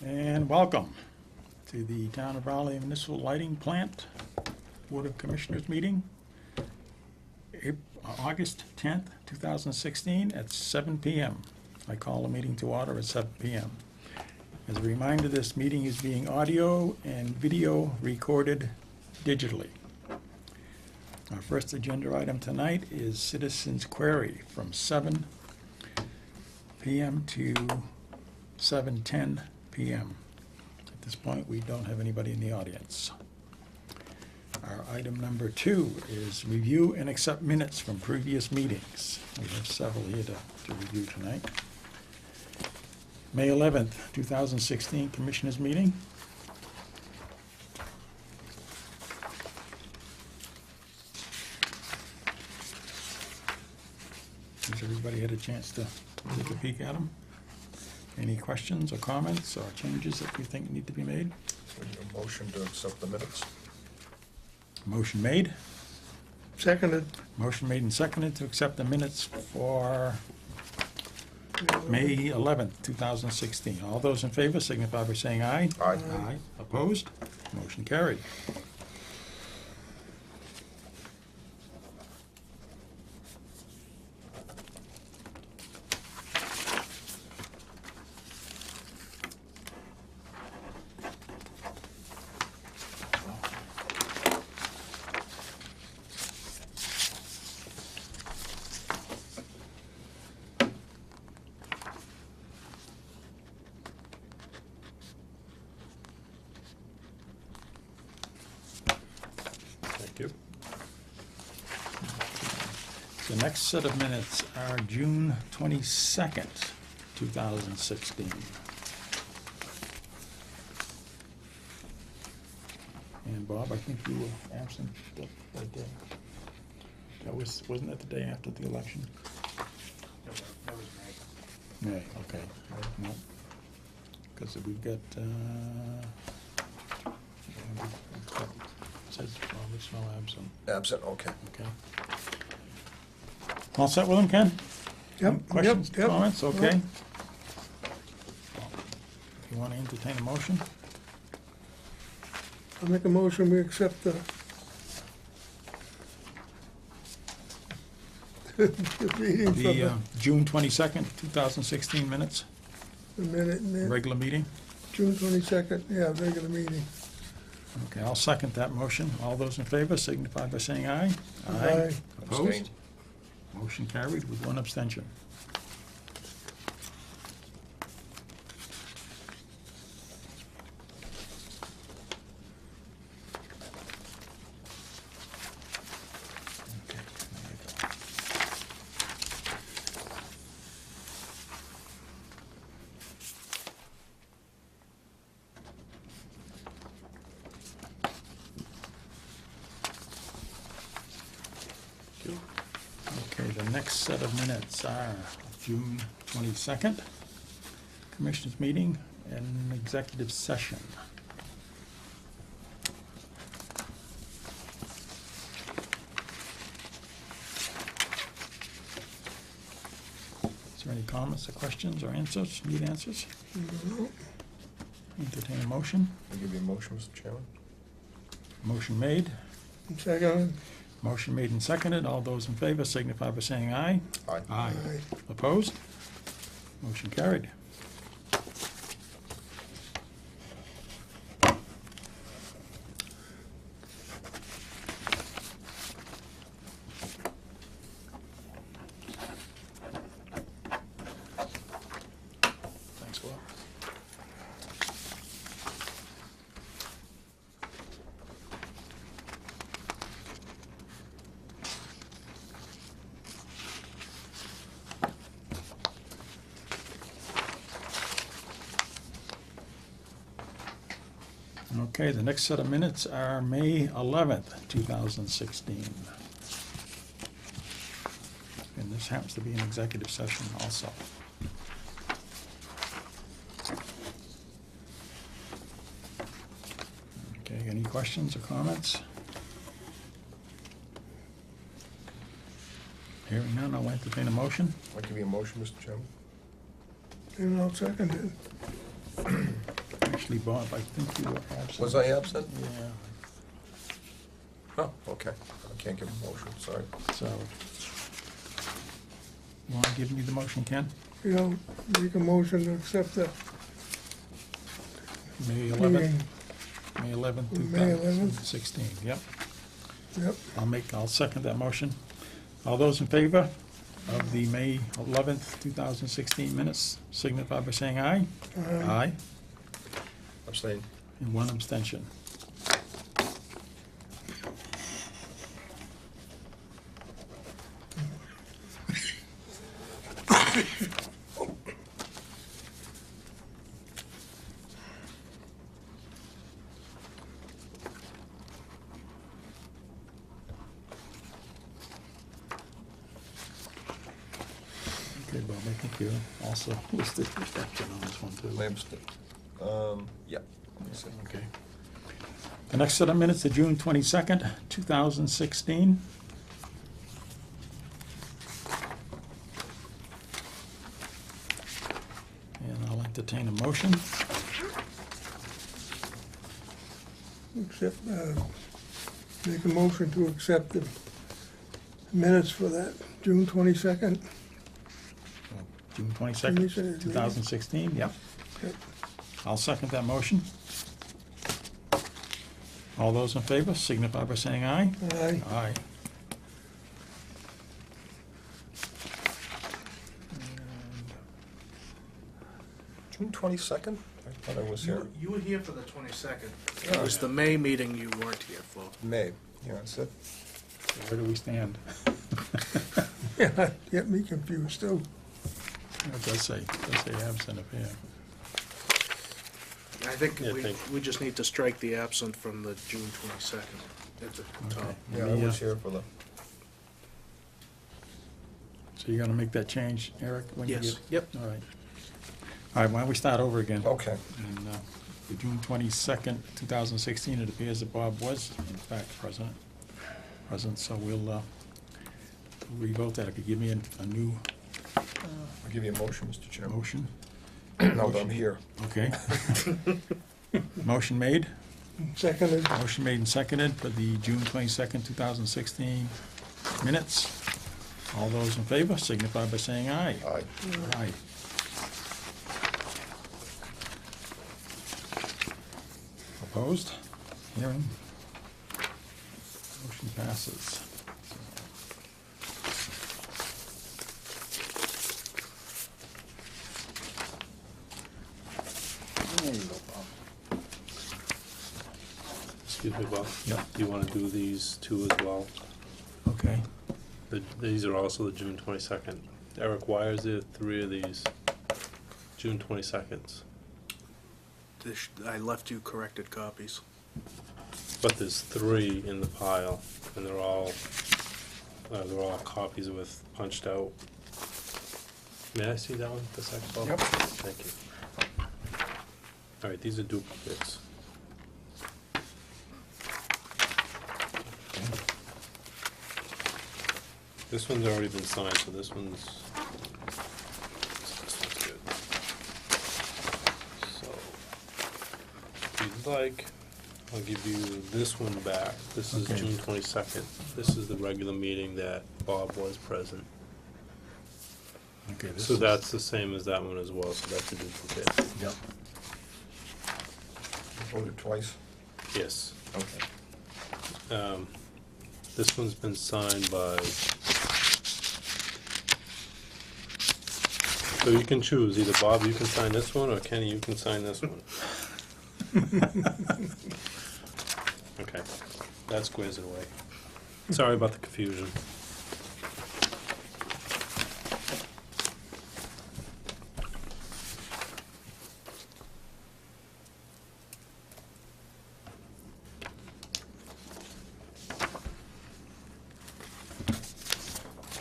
And welcome to the Town of Raleigh Municipal Lighting Plant Board of Commissioners meeting, August 10th, 2016 at 7 p.m. I call the meeting to order at 7 p.m. As a reminder, this meeting is being audio and video recorded digitally. Our first agenda item tonight is Citizens Query from 7 p.m. to 7:10 p.m. At this point, we don't have anybody in the audience. Our item number 2 is review and accept minutes from previous meetings. We have several here to review tonight. May 11th, 2016 Commissioners meeting. Has everybody had a chance to take a peek at them? Any questions or comments or changes that you think need to be made? A motion to accept the minutes. Motion made. Seconded. Motion made and seconded to accept the minutes for May 11th, 2016. All those in favor signify by saying aye. Aye. Aye. Opposed? Motion carried. Thank you. The next set of minutes are June 22nd, 2016. And Bob, I think you were absent that day. Wasn't that the day after the election? That was May. May, okay. No. Because we've got, it says Robert Snow absent. Absent, okay. Okay. All set with them, Ken? Yep. Questions, Yep. comments? Okay. You want to entertain a motion? I'll make a motion, we accept the meeting from The June 22nd, 2016 minutes, the minute, regular meeting? June 22nd, yeah, regular meeting. Okay, I'll second that motion. All those in favor signify by saying aye. Aye. Opposed? Abstain. Motion carried with one abstention. Okay, there you go. Okay, the next set of minutes are June 22nd, Commissioners meeting and executive session. Is there any comments or questions or answers, need answers? Entertain a motion. I'll give you a motion, Mr. Chairman. Motion made. Second. Motion made and seconded. All those in favor signify by saying aye. Aye. Aye. Aye. Opposed? Motion carried. Thanks, Will. Okay, the next set of minutes are May 11th, 2016. And this happens to be an executive session also. Okay, any questions or comments? Hearing none, I'll entertain a motion. I'll give you a motion, Mr. Chairman. And I'll second it. Actually, Bob, I think you were absent. Was I absent? Yeah, Oh, okay. I can't give a motion, sorry. so. You want to give me the motion, Ken? You know, make a motion to accept the May 11th, meeting. May 11th, May 11th. 2016, yep. Yep, I'll second that motion. All those in favor of the May 11th, 2016 minutes signify by saying aye. Aye, Abstain. and one abstention. Okay, Bob, I think you also listed abstention on this one too. I abstain. Yeah. Let me see. Okay. The next set of minutes are June 22nd, 2016. And I'll entertain a motion. accept, make a motion to accept the minutes for that June 22nd. June 22nd, 22nd, 2016, yep. Yep. I'll second that motion. All those in favor signify by saying aye. Aye. Aye. June 22nd? I thought I was here. You were here for the 22nd. Yeah. It was the May meeting you weren't here for. May. Yeah, that's it. Where do we stand? Yeah, get me confused too. It does say absent up here. I think Yeah, we just need to strike the absent from the June 22nd at the top. Okay. Yeah, I was here for the, So you're gonna make that change, Eric, when you Yes, get? yep. All right. All right, why don't we start over again? okay. And the June 22nd, 2016, it appears that Bob was in fact present, so we'll revote that. If you give me a new I'll give you a motion, Mr. Chairman. motion. Now that I'm here. Okay. Motion made, Seconded. motion made and seconded for the June 22nd, 2016 minutes. All those in favor signify by saying aye. Aye. Aye. Opposed? Hearing? Motion passes. There you go, Bob. Excuse me, Bob. Yep. Do you want to do these two as well? Okay. These are also the June 22nd. Eric, why is there three of these June 22nds? I left you corrected copies. But there's three in the pile, and they're all copies with punched out. May I see that one, the second, Bob? Yep. Thank you. All right, these are duplicates. This one's already been signed, so this one's good. So, if you'd like, I'll give you this one back. This is Okay. June 22nd. This is the regular meeting that Bob was present. Okay, this So is- that's the same as that one as well, so that's a duplicate. Yep. Voted twice. Yes. Okay. This one's been signed by, so you can choose, either Bob, you can sign this one, or Kenny, you can sign this one. Okay, that squares it away. Sorry about the confusion.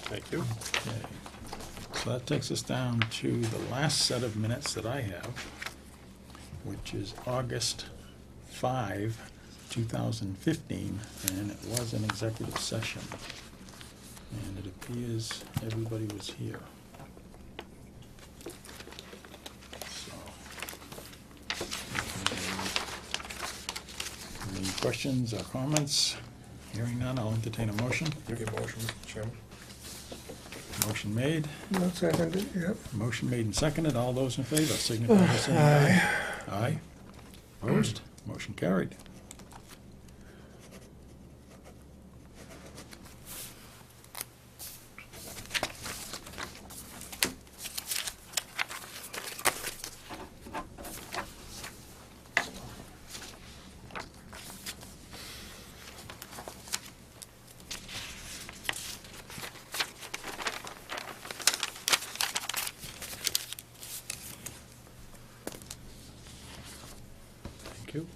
Thank you. Okay. So that takes us down to the last set of minutes that I have, which is August 5, 2015, and it was an executive session. And it appears everybody was here. So, questions or comments? Hearing none, I'll entertain a motion. Give you a motion, Mr. Chairman. Motion made. Not seconded, yep. Motion made and seconded. All those in favor signify by saying aye. Aye. Opposed? Motion carried. Thank you.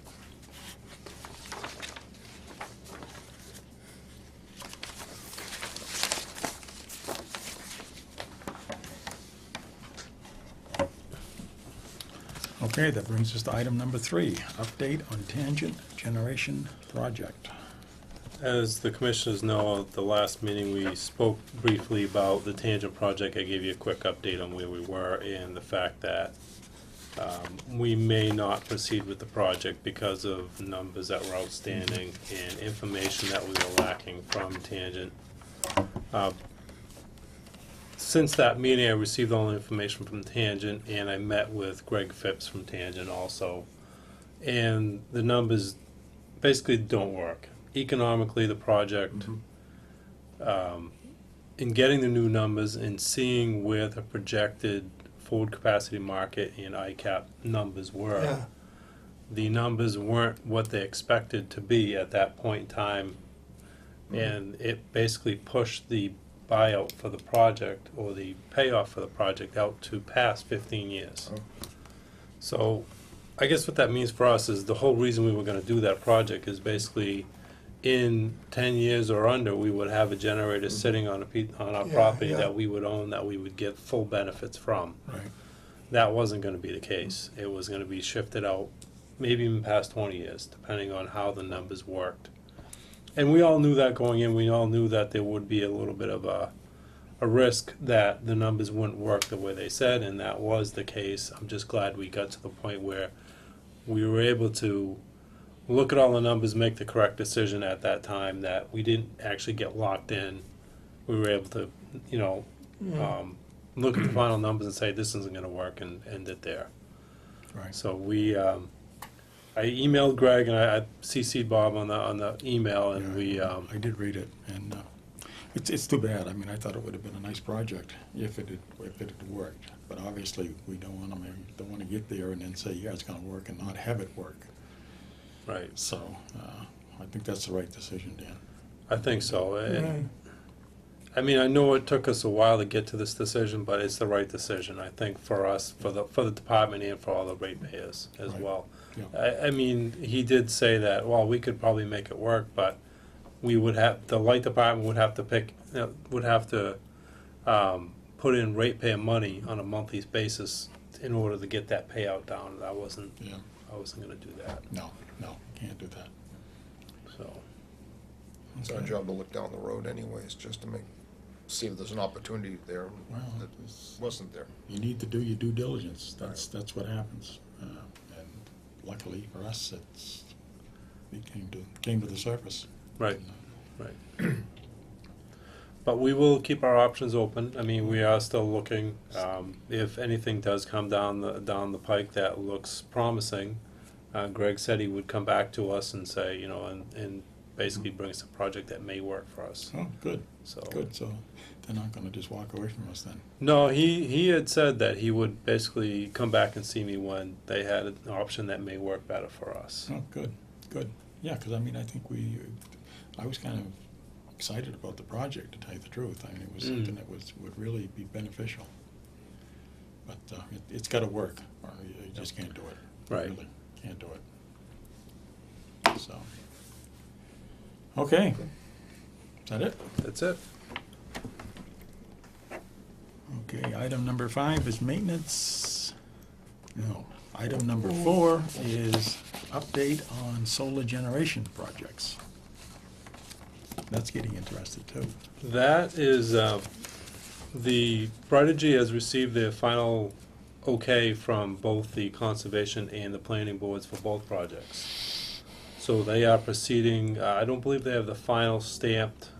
Okay, that brings us to item number 3, update on tangent generation project. As the commissioners know, at the last meeting, we spoke briefly about the tangent project. I gave you a quick update on where we were and the fact that we may not proceed with the project because of numbers that were outstanding and information that we were lacking from tangent. Since that meeting, I received all the information from Tangent, and I met with Greg Phipps from Tangent also. And the numbers basically don't work. Economically, the project, in getting the new numbers and seeing where the projected forward capacity market and ICAP numbers were, Yeah. the numbers weren't what they expected to be at that point in time. And it basically pushed the buyout for the project, or the payoff for the project, out to past 15 years. So I guess what that means for us is the whole reason we were gonna do that project is basically in 10 years or under, we would have a generator sitting on on our Yeah, property yeah. that we would own, that we would get full benefits from. Right. That wasn't gonna be the case. It was gonna be shifted out, maybe even past 20 years, depending on how the numbers worked. And we all knew that going in. We all knew that there would be a little bit of a risk that the numbers wouldn't work the way they said, and that was the case. I'm just glad we got to the point where we were able to look at all the numbers, make the correct decision at that time, that we didn't actually get locked in. We were able to, look at the final numbers and say, this isn't gonna work, and end it there. Right. So we, I emailed Greg, and I CC'd Bob on the email, and we, I did read it, and it's too bad. I mean, I thought it would have been a nice project if it had worked. But obviously, we don't want to get there and then say, yeah, it's gonna work, and not have it work. right, So, I think that's the right decision, Dan. I think so. And, Right. I mean, I know it took us a while to get to this decision, but it's the right decision, I think, for us, for the department, and for all the ratepayers as Right. well. Yeah. I mean, he did say that, well, we could probably make it work, but we would have, the light department would have to put in ratepayer money on a monthly basis in order to get that payout down, and I wasn't Yeah. gonna do that, No, can't do that. so. It's our Okay. job to look down the road anyways, just to see if there's an opportunity there Well, that wasn't there. You need to do your due diligence. That's what happens. And luckily for us, it came to the surface. Right, right. But we will keep our options open. I mean, we are still looking. If anything does come down the pike that looks promising, Greg said he would come back to us and say, and basically bring us a project that may work for us. Oh, good, So good. So they're not gonna just walk away from us then. no, he had said that he would basically come back and see me when they had an option that may work better for us. Oh, good. Yeah, because I mean, I think I was kind of excited about the project, to tell you the truth. I mean, it was something that would really be beneficial. But it's gotta work, or you just can't do it. You Right. really can't do it. So, okay. Is that it? That's it. Okay, item number 5 is maintenance. No, item number 4 is update on solar generation projects. That's getting interesting too. That is, the Brightergy has received their final okay from both the conservation and the planning boards for both projects. So they are proceeding, I don't believe they have the final stamped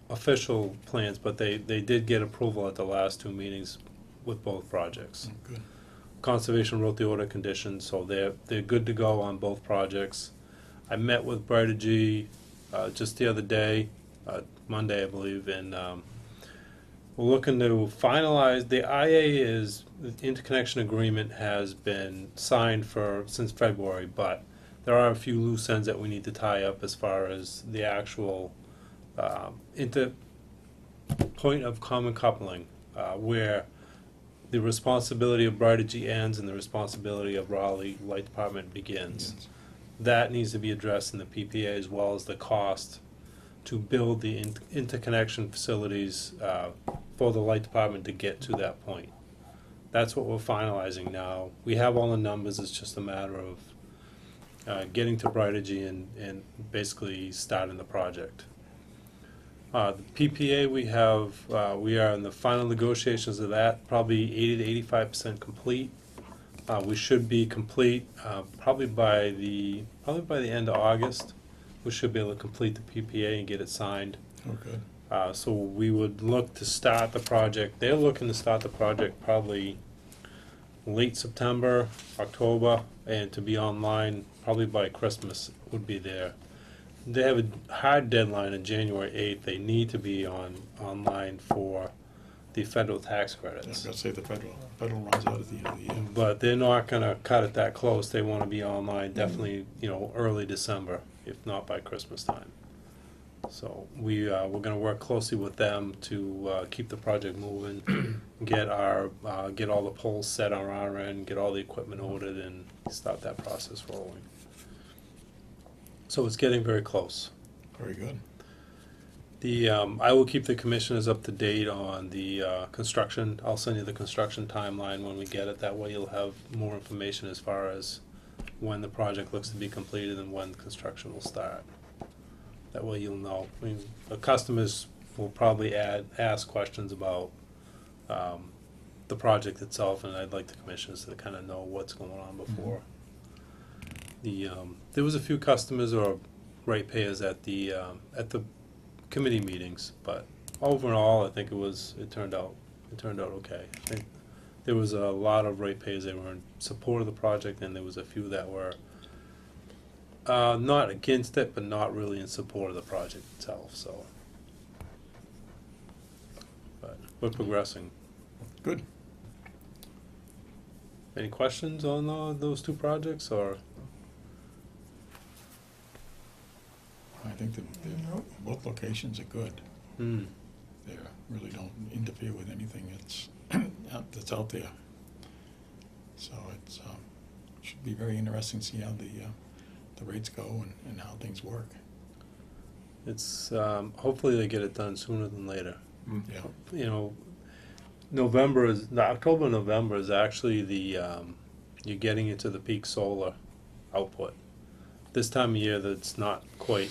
official plans, but they did get approval at the last two meetings with both projects. Good. Conservation wrote the order conditions, so they're good to go on both projects. I met with Brighter G just the other day, Monday, I believe, and we're looking to finalize, the the interconnection agreement has been signed since February, but there are a few loose ends that we need to tie up as far as the actual point of common coupling, where the responsibility of Brighter G ends and the responsibility of Raleigh Light Department begins. Yes. That needs to be addressed in the PPA, as well as the cost to build the interconnection facilities for the light department to get to that point. That's what we're finalizing now. We have all the numbers, it's just a matter of getting to Brighter G and basically starting the project. The PPA we are in the final negotiations of that, probably 80 to 85% complete. We should be complete probably by the end of August. We should be able to complete the PPA and get it signed. Oh, good. So we would look to start the project. They're looking to start the project probably late September, October, and to be online probably by Christmas would be there. They have a hard deadline on January 8th. They need to be online for the federal tax I was credits. gonna say the federal runs out at the end of the year. But they're not gonna cut it that close. They wanna be online definitely, early December, if not by Christmas time. So we're gonna work closely with them to keep the project moving, get all the poles set on our end, get all the equipment ordered, and start that process rolling. So it's getting very close. Very good. I will keep the commissioners up to date on the construction. I'll send you the construction timeline when we get it. That way you'll have more information as far as when the project looks to be completed and when construction will start. That way you'll know. I mean, the customers will probably ask questions about the project itself, and I'd like the commissioners to kind of know what's going on before. There was a few customers or ratepayers at the committee meetings, but overall, I think it turned out okay. I think there was a lot of ratepayers that were in support of the project, and there was a few that were not against it, but not really in support of the project itself, so. But we're progressing. Good. Any questions on those two projects, or? I think that both locations are good. Hmm. They really don't interfere with anything that's out there. So it's should be very interesting to see how the rates go and how things work. It's, hopefully they get it done sooner than later. Yeah. October, November is actually you're getting into the peak solar output. This time of year, that's not quite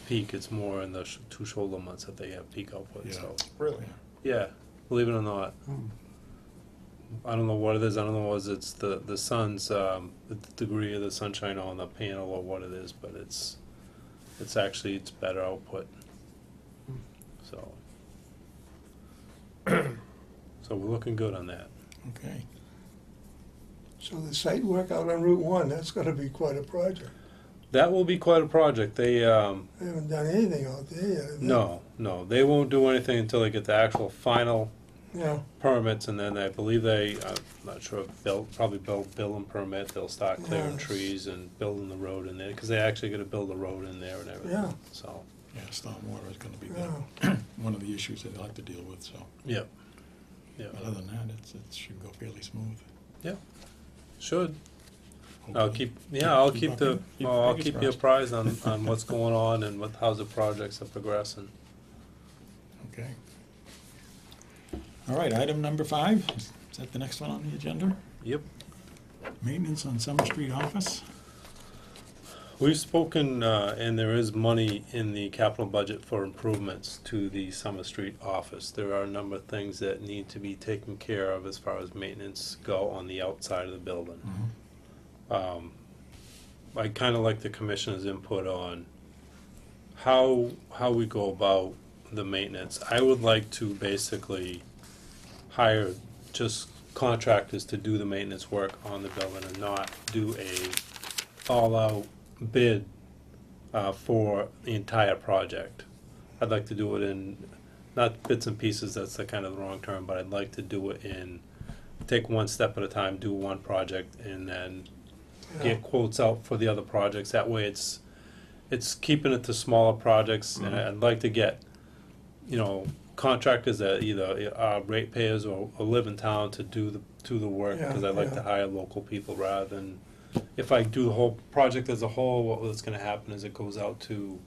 peak, it's more in the two shoulder months that they have peak output, Yeah. so. Really? Yeah, believe it or not. I don't know what it is, I don't know if it's the sun's, the degree of the sunshine on the panel or what it is, but it's better output. So. So we're looking good on that. Okay. So the site work out on Route 1, that's gonna be quite a project. That will be quite a project. They, They haven't done anything out there yet, have they? no, they won't do anything until they get the actual final Yeah, permits, and then I believe I'm not sure, probably build and permit, they'll start clearing Yes. trees and building the road in there, because they actually gotta build a road in there and everything, Yeah. so, Yeah, stormwater is gonna be yeah. one of the issues that they'll have to deal with, so. yep. Yeah, But other than that, it should go fairly smooth. should. I'll Hopefully. keep Keep keep fingers you crossed. apprised on what's going on and how's the projects are progressing. Okay. All right, item number 5, is that the next one on the agenda? Yep. Maintenance on Summer Street office? We've spoken, and there is money in the capital budget for improvements to the Summer Street office. There are a number of things that need to be taken care of as far as maintenance go on the outside of the building. I kinda like the commissioner's input on how we go about the maintenance. I would like to basically hire just contractors to do the maintenance work on the building and not do a all-out bid for the entire project. I'd like to do it in, not bits and pieces, that's the kind of the wrong term, but I'd like to do it in, take one step at a time, do one project, and then get quotes out for the other projects. That way it's keeping it to smaller projects, and I'd like to get, you know, contractors that either are ratepayers or live in town to do the work, Yeah, because I like yeah. to hire local people rather than, if I do the whole project as a whole, what's gonna happen is it goes out to,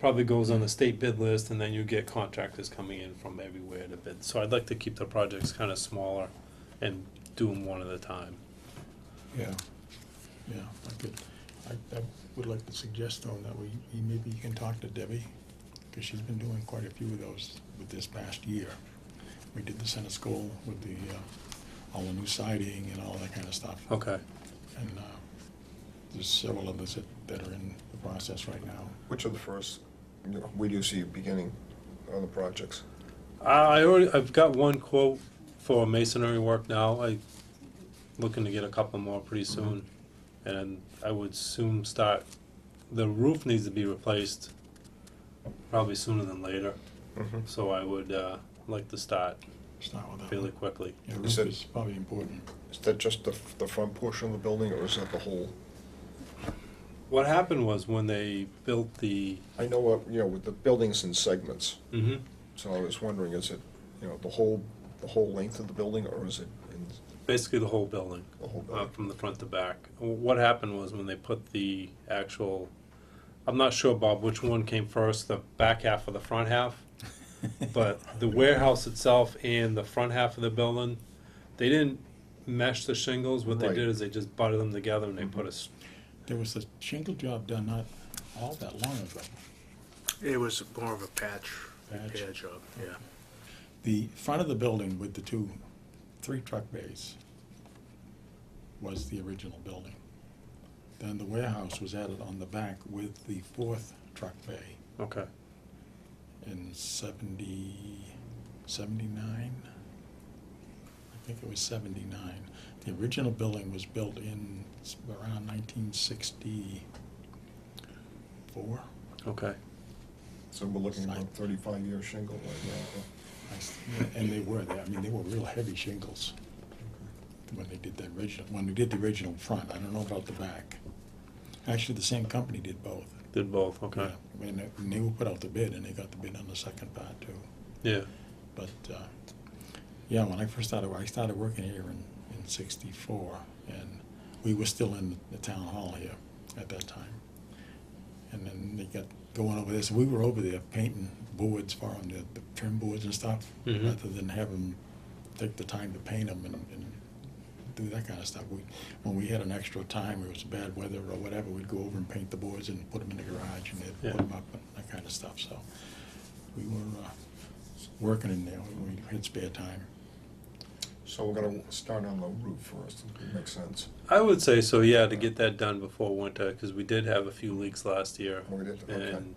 probably goes on the state bid list, and then you get contractors coming in from everywhere to bid. So I'd like to keep the projects kinda smaller and do them one at a time. Yeah, yeah, I would like to suggest though that maybe you can talk to Debbie, because she's been doing quite a few of those with this past year. We did the center school with the, all the new siding and all that kind of stuff. Okay. And there's several others that are in the process right now. Which are the first, where do you see you beginning on the projects? I've got one quote for masonry work now. Looking to get a couple more pretty soon. And I would soon start, the roof needs to be replaced probably sooner than later. So I would like to start Start with that fairly one. quickly. Yeah, Is roof it- is probably important. Is that just the front portion of the building, or is that the whole? What happened was when they built the, I know, with the buildings in segments, mhm, so I was wondering, is it, the whole length of the building, or is it in basically the whole building. the whole building? From the front to back. What happened was when they put the actual, I'm not sure, Bob, which one came first, the back half or the front half, but the warehouse itself and the front half of the building, they didn't mesh the shingles. What they Right. did is they just butted them together and they put There was a shingle job done not all that long ago. It was more of a patch Patch. job, yeah. The front of the building with the three truck bays was the original building. Then the warehouse was added on the back with the fourth truck bay okay. in 79. I think it was 79. The original building was built in around 1964. Okay. So we're looking at a 35-year shingle right now. And they were, I mean, they were real heavy shingles when they did the original front. I don't know about the back. Actually, the same company did both. Did both, okay. Yeah, when they were put out the bid, and they got the bid on the second part too. Yeah. But, yeah, when I started working here in '64, and we were still in the town hall here at that time. And then they got going over this, we were over there painting boards for them, the trim boards and stuff, Mhm. rather than have them take the time to paint them and do that kind of stuff. When we had an extra time, it was bad weather or whatever, we'd go over and paint the boards and put them in the garage and they'd Yeah. put them up and that kind of stuff, so we were working in there when we had spare time. So we're gonna start on the roof first, it makes sense. I would say so, yeah, to get that done before winter, because we did have a few leaks last year. Oh, we did? Okay. And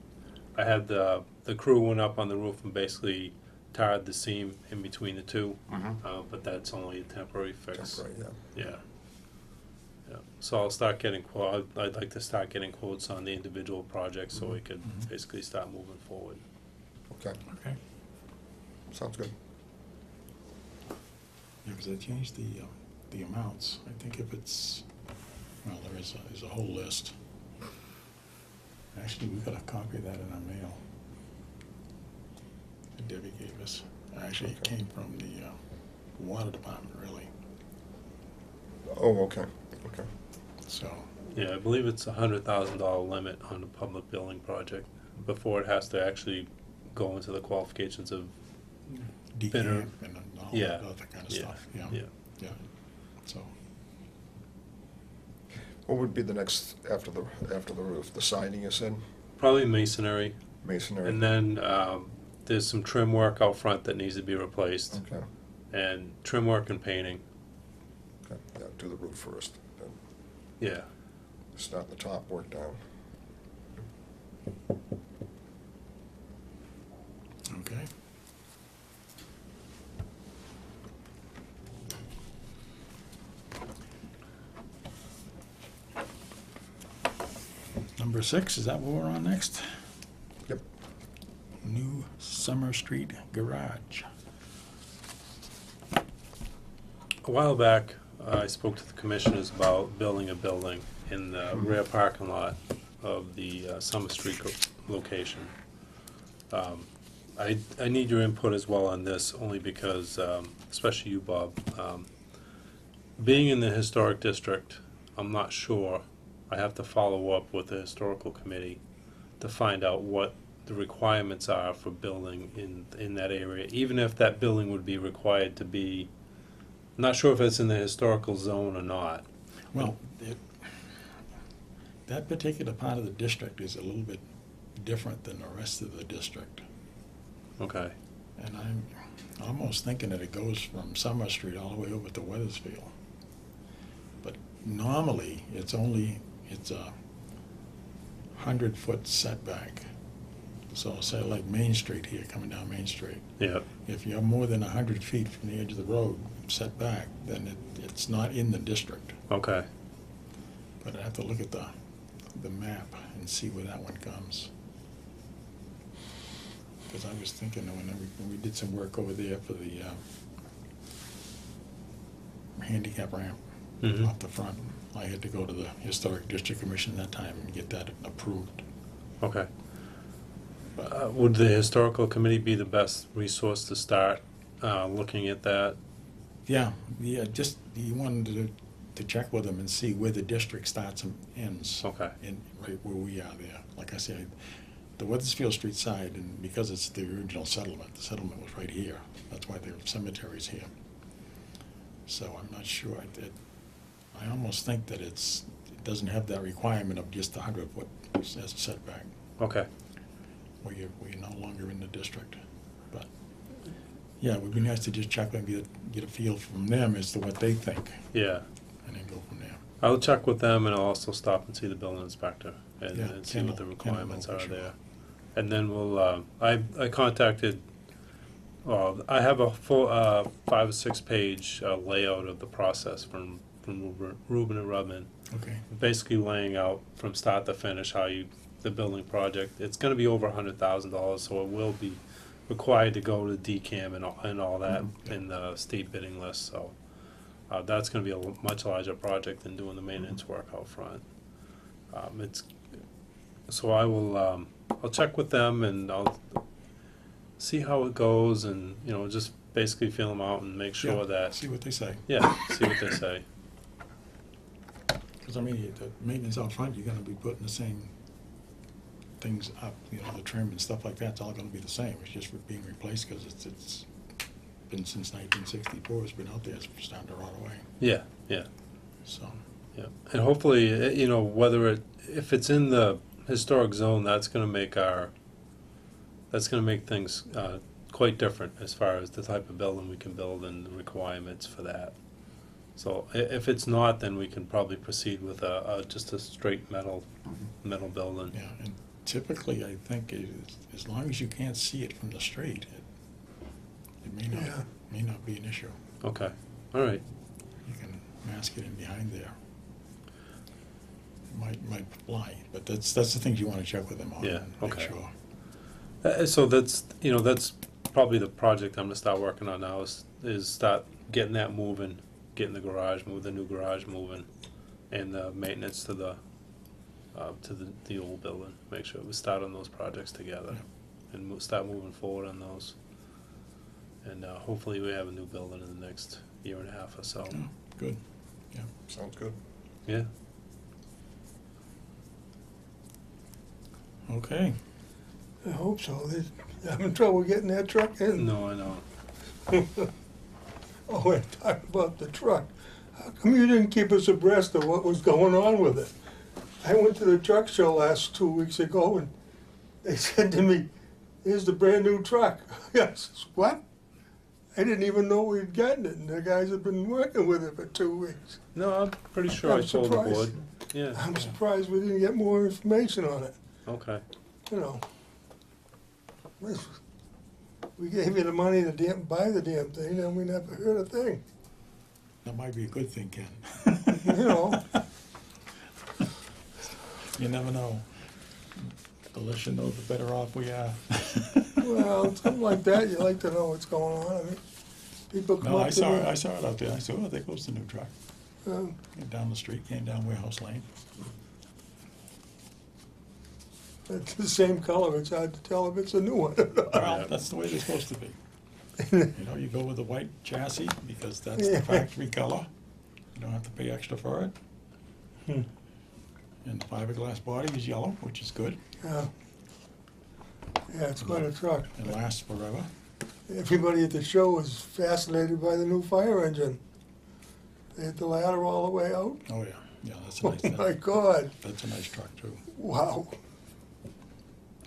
I had the crew went up on the roof and basically tarred the seam in between the two. But that's only a temporary fix. Temporary, yeah. Yeah. Yeah. So I'll start getting I'd like to start getting quotes on the individual projects so we could Mhm. basically start moving forward. Okay, Okay. sounds good. Yeah, because they changed the amounts. I think if it's, well, there's a whole list. Actually, we got a copy of that in our mail that Debbie gave us. Actually, it Okay. came from the water department, really, Oh, okay, okay. so. Yeah, I believe it's $100,000 limit on the public building project before it has to actually go into the qualifications of Better. Decamp and all Yeah. that other kind of Yeah, stuff, yeah, yeah. yeah, so. What would be the next, after the roof? The siding, you said? Probably masonry, Masonry? and then there's some trim work out front that needs to be replaced, Okay, and trim work and painting. okay, yeah, do the roof first. then. Yeah. Start at the top, work down. Okay. Number 6, is that what we're on next? Yep. New Summer Street Garage. A while back, I spoke to the commissioners about building a building in the rear parking lot of the Summer Street location. I need your input as well on this, only because, especially you, Bob, being in the historic district, I'm not sure. I have to follow up with the historical committee to find out what the requirements are for building in that area, even if that building would be required to be, I'm not sure if it's in the historical zone or not. Well, that particular part of the district is a little bit different than the rest of the district. Okay, And I'm almost thinking that it goes from Summer Street all the way over to Weathersfield. But normally, it's a 100-foot setback. So say like Main Street here, coming down Main Street. yeah, If you're more than 100 feet from the edge of the road set back, then it's not in the district. okay, But I have to look at the map and see where that one comes. Because I was thinking that when we did some work over there for the handicap ramp Mhm. off the front, I had to go to the Historic District Commission that time and get that approved. okay. But Would the historical committee be the best resource to start looking at that? yeah, just you wanted to check with them and see where the district starts and ends. Okay. And right where we are there. Like I said, the Weathersfield Street side, and because it's the original settlement, the settlement was right here. That's why the cemetery's here. So I'm not sure. I almost think that it doesn't have that requirement of just 100-foot setback, Okay, where you're no longer in the district. But, yeah, it would be nice to just check and get a feel from them as to what they think, yeah. and then go from there. I'll check with them, and I'll also stop and see the building inspector and, Yeah, and see what the Kendall requirements will, are sure. there. And then we'll, I contacted, well, I have a full 5 or 6 page layout of the process from Reuben and Rubman, Okay. basically laying out from start to finish the building project. It's gonna be over $100,000, so it will be required to go to DCAM and all that in the state bidding list, so. That's gonna be a much larger project than doing the maintenance work out front. So I will, I'll check with them and I'll see how it goes and, just basically feel them out and make sure Yeah, that, see what they say. yeah, see what they say. Because, I mean, the maintenance out front, you're gonna be putting the same things up, the trim and stuff like that, it's all gonna be the same. It's just being replaced because it's been since 1964, it's been out there, it's starting to rot away, Yeah, yeah, so. yeah. And hopefully, if it's in the historic zone, that's gonna make things quite different as far as the type of building we can build and the requirements for that. So if it's not, then we can probably proceed with just a straight metal building. Yeah, and typically, I think as long as you can't see it from the street, it may not be an issue. Okay, all right, You can mask it in behind there. It might fly, but that's the things you wanna check with them on. Yeah, and make okay. sure. So that's probably the project I'm gonna start working on now is start getting that moving, getting the garage moving, the new garage moving, and the maintenance to the old building. Make sure we start on those projects together, and start moving forward on those. And hopefully we have a new building in the next year and a half or so. Oh, good, yeah. Sounds good. Yeah. Okay, I hope so. They're having trouble getting that truck in. No, I know. Oh, and talk about the truck. How come you didn't keep us abreast of what was going on with it? I went to the truck show last 2 weeks ago and they said to me, here's the brand new truck. I says, what? I didn't even know we'd gotten it and the guys have been working with it for 2 weeks. No, I'm pretty sure I I'm told the surprised. board. Yeah, I'm surprised we didn't get more information on it, okay. you know. We gave you the money to buy the damn thing, and we never heard a thing, That might be a good thing, Ken. you know. You never know. The less you know, the better off we are. Well, something like that, you like to know what's going on. I mean, people come No, up I to saw, me. I saw it out there. I said, oh, there goes the new truck. um, Came down the street, came down Warehouse Lane. It's the same color, it's hard to tell if it's a new one or not. Well, that's the way they're supposed to be. You know, you go with the white chassis because that's the factory color. You don't have to pay extra for it. Hmm. And the fiberglass body is yellow, which is good. Yeah, it's quite a truck. It lasts forever. Everybody at the show was fascinated by the new fire engine. They had the ladder all the way out. Oh, yeah. Yeah, that's a Oh nice, my God, that's a nice truck, too. wow.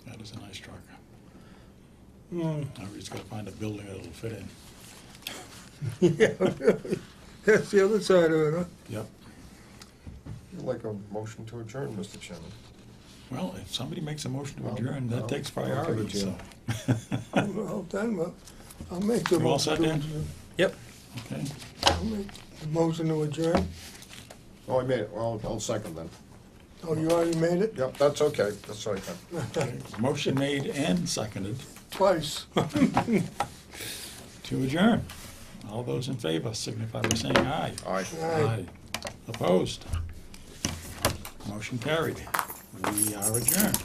That is a nice truck. Hmm. Now we just gotta find a building that'll fit in. Yeah, really. That's the other side of it, huh? Yep. I'd like a motion to adjourn, Mr. Chairman. Well, if somebody makes a motion to Well, adjourn, that well, takes I'll give it priority, to you. so. Well done, but I'll make the You all motion set, to Dan? adjourn. Yep. Okay. I'll make the motion to adjourn. Oh, I made it, well, I'll second then. Oh, you already made it? Yep, that's okay, that's all right then. Okay. Motion made and seconded Twice. to adjourn. All those in favor signify by saying aye. Aye. Aye. Opposed? Motion carried. We are adjourned.